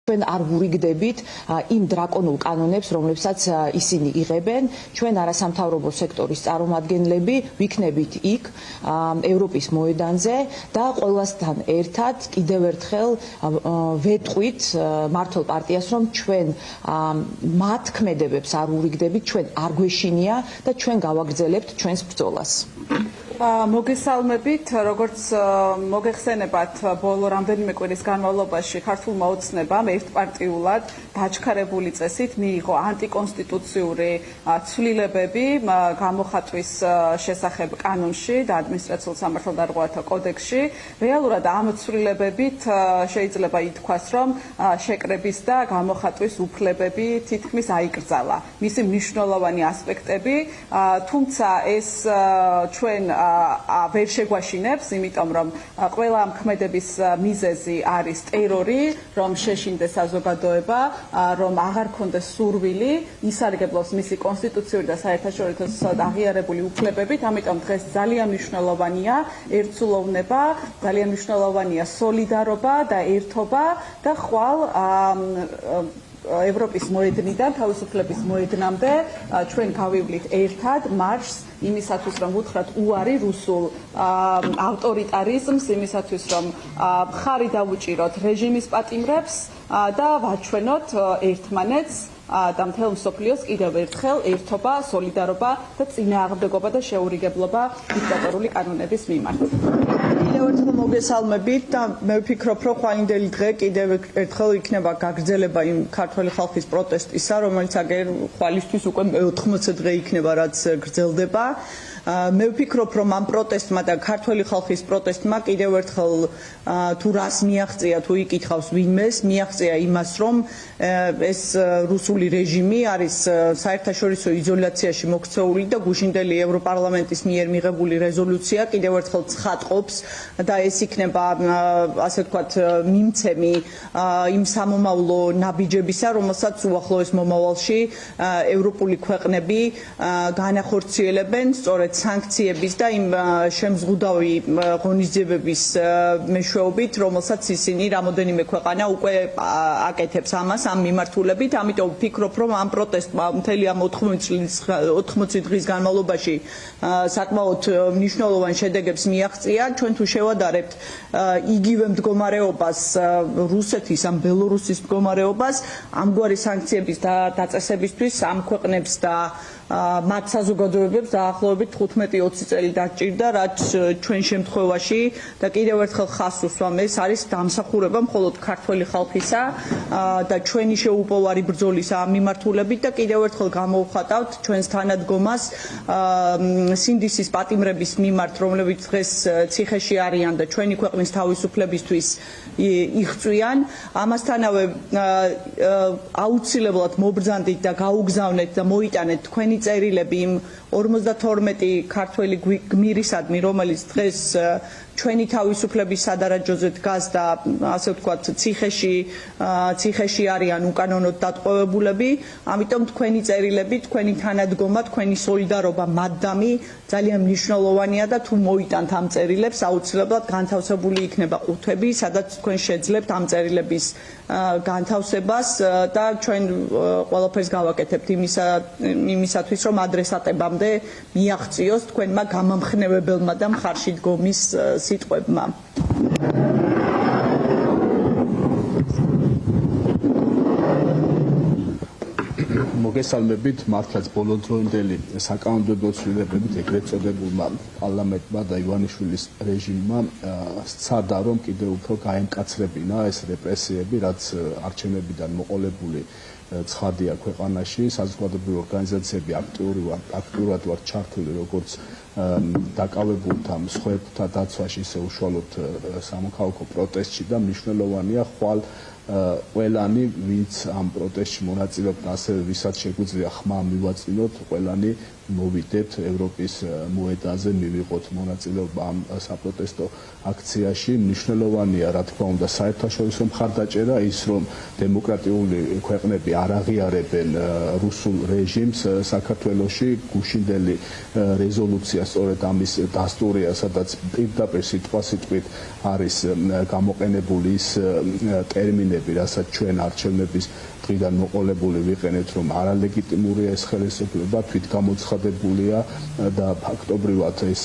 ჩვენ არ ვურიგდებით იმ დრაკონულ კანონებს, რომლებსაც ისინი იღებენ. ჩვენ არასამთავრობო სექტორის წარმომადგენლები ვიქნებით იქ ევროპის მოედანზე და ყველასთან ერთად კიდევ ერთხელ ვეტყვით მართლ პარტიას, რომ ჩვენ მათ ქმედებებს არ ვურიგდებით, ჩვენ არ გვეშინია და ჩვენ გავაგრძელებთ ჩვენს ბრძოლას. მოგესალმებით, როგორც მოგეხსენებათ, ბოლო რამდენიმე კვირის განმავლობაში ქართულმა ოცნებამ ერთპარტიულად დაჩქარებული წესით მიიღო ანტიკონსტიტუციური ცვლილებები გამოხატვის შესახებ კანონში და ადმინისტრაციულ სამართალდარღვევათა კოდექსში. რეალურად ამ ცვლილებებით შეიძლება ითქვას, რომ შეკრების და გამოხატვის უფლებები თითქმის აიკრძალა. მისი მნიშვნელოვანი ასპექტები, თუმცა ეს ჩვენ ვერ შეგვაშინებს, იმიტომ რომ ყველა ამ ქმედების მიზეზი არის ტერორი, რომ შეშინდეს საზოგადოება, რომ აღარ ქონდეს სურვილი ისარგებლოს მისი კონსტიტუციური და საერთაშორისო აღიარებული უფლებებით, ამიტომ დღეს ძალიან მნიშვნელოვანია ერთსულოვნება, ძალიან მნიშვნელოვანია სოლიდარობა და ერთობა და ხვალ ევროპის მოედნიდან თავისუფლების მოედნამდე ჩვენ გავივლით ერთად მარშს იმისათვის, რომ უთხრათ უარი რუსულ ავტორიტარიზმს, იმისათვის, რომ მხარი დავუჭიროთ რეჟიმის პატიმრებს და ვაჩვენოთ ერთმანეთს და მთელ მსოფლიოს კიდევ ერთხელ ერთობა, სოლიდარობა და წინააღმდეგობა და შეურიგებლობა დიქტატორული კანონების მიმართ. კიდევ ერთხელ მოგესალმებით და მე ვფიქრობ, რომ ხვალინდელი დღე კიდევ ერთხელ იქნება გაგრძელება იმ ქართველი ხალხის პროტესტისა, რომელიც აგერ ხვალისთვის უკვე 80 დღე იქნება, რაც გრძელდება. მე ვფიქრობ, რომ ამ პროტესტმა და ქართველი ხალხის პროტესტმა კიდევ ერთხელ თუ რას მიაღწია, თუ იკითხავს ვინმეს, მიაღწია იმას, რომ ეს რუსული რეჟიმი არის საერთაშორისო იზოლაციაში მოქცეული და გუშინდელი ევროპარლამენტის მიერ მიღებული რეზოლუცია კიდევ ერთხელ ცხადყოფს და ეს იქნება, ასე ვთქვათ, მიმცემი იმ სამომავლო ნაბიჯებისა, რომელსაც უახლოეს მომავალში ევროპული ქვეყნები განახორციელებენ სწორედ სანქციების და იმ შემზღუდავი ღონისძიებების მეშვეობით, რომელსაც ისინი რამოდენიმე ქვეყანა უკვე აკეთებს ამას ამ მიმართულებით. ამიტომ ვფიქრობ, რომ ამ პროტესტმა მთელი ამ 80 დღის განმავლობაში საკმაოდ მნიშვნელოვან შედეგებს მიაღწია. ჩვენ თუ შევადარებთ იგივე მდგომარეობას რუსეთის ან ბელორუსის მდგომარეობას, ამგვარი სანქციების დაწესებისთვის ამ ქვეყნებს და მათ საზოგადოებებს დაახლოებით 15-20 წელი დაჭირდა, რაც ჩვენ შემთხვევაში და კიდევ ერთხელ ხაზს უსვამ, ეს არის დამსახურება მხოლოდ ქართველი ხალხისა და ჩვენი შეუპოვარი ბრძოლის ამ მიმართულებით და კიდევ ერთხელ გამოვხატავთ ჩვენს თანადგომას სინდისის პატიმრების მიმართ, რომლებიც დღეს ციხეში არიან და ჩვენი ქვეყნის თავისუფლებისთვის იღწვიან. ამასთანავე აუცილებლად მობრძანდით და გაუგზავნეთ და მოიტანეთ თქვენი წერილები იმ 52 ქართველი გმირისადმი, რომელიც დღეს ჩვენი თავისუფლების სადარაჯოზე დგას და ასე ვთქვათ ციხეში არიან უკანონოდ დატყვევებულები. ამიტომ თქვენი წერილები, თქვენი თანადგომა, თქვენი სოლიდარობა მათდამი ძალიან მნიშვნელოვანია და თუ მოიტანთ ამ წერილებს, აუცილებლად განთავსებული იქნება ყუთები, სადაც თქვენ შეძლებთ ამ წერილების განთავსებას და ჩვენ ყველაფერს გავაკეთებთ იმისათვის, რომ ადრესატებამდე მიაღწიოს თქვენმა გამამხნევებელმა და მხარში დგომის სიტყვებმა. მოგესალმებით, მართლაც ბოლოდროინდელი საკანონმდებლო ცვლილებებით ეგრეთ წოდებულმა პარლამენტმა და ივანიშვილის რეჟიმმა სცადა, რომ კიდევ უფრო გაემკაცრებინა ეს რეპრესიები, რაც არჩევნებიდან მოყოლებული ცხადია ქვეყანაში. საზოგადოებრივი ორგანიზაციები აქტიურად ვართ ჩართული როგორც დაკავებულთა მსხვერპლთა დაცვაში, ისე უშუალოდ სამოქალაქო პროტესტში და მნიშვნელოვანია ხვალ ყველანი, ვინც ამ პროტესტში მონაწილეობენ, ასევე ვისაც შეგვიძლია ხმა მივაწვინოთ, ყველანი მოვიდეთ ევროპის მოედანზე, მივიღოთ მონაწილეობა ამ საპროტესტო აქციაში. მნიშვნელოვანია, რა თქმა უნდა, საერთაშორისო მხარდაჭერა, ის რომ დემოკრატიული ქვეყნები არ აღიარებენ რუსულ რეჟიმს საქართველოში. გუშინდელი რეზოლუცია სწორედ ამის დასტურია, სადაც პირდაპირ სიტყვასიტყვით არის გამოყენებული ის ტერმინები, რასაც ჩვენ არჩევნების დღიდან მოყოლებული ვიყენებთ, რომ არალეგიტიმურია ეს ხელისუფლება, თვითგამოცხადებულია და ფაქტობრივად ეს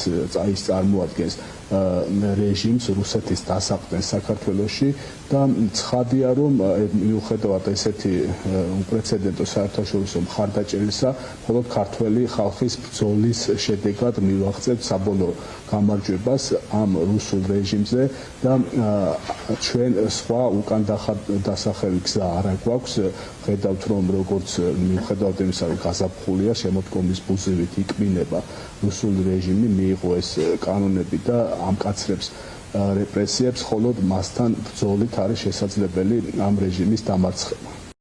წარმოადგენს რეჟიმს, რუსეთის დასაყრდენს საქართველოში და ცხადია, რომ მიუხედავად ესეთი უპრეცედენტო საერთაშორისო მხარდაჭერისა, მხოლოდ ქართველი ხალხის ბრძოლის შედეგად მივაღწევთ საბოლოო გამარჯვებას ამ რუსულ რეჟიმზე და ჩვენ სხვა უკან დასახევი გზა არ გვაქვს. ხედავთ, რომ როგორც მიუხედავად იმისა, რომ გაზაფხულია, შემოდგომის ბუზივით იკმინება რუსული რეჟიმი, მიიღო ეს კანონები და ამკაცრებს რეპრესიებს, ხოლო მასთან ბრძოლით არის შესაძლებელი ამ რეჟიმის დამარცხება.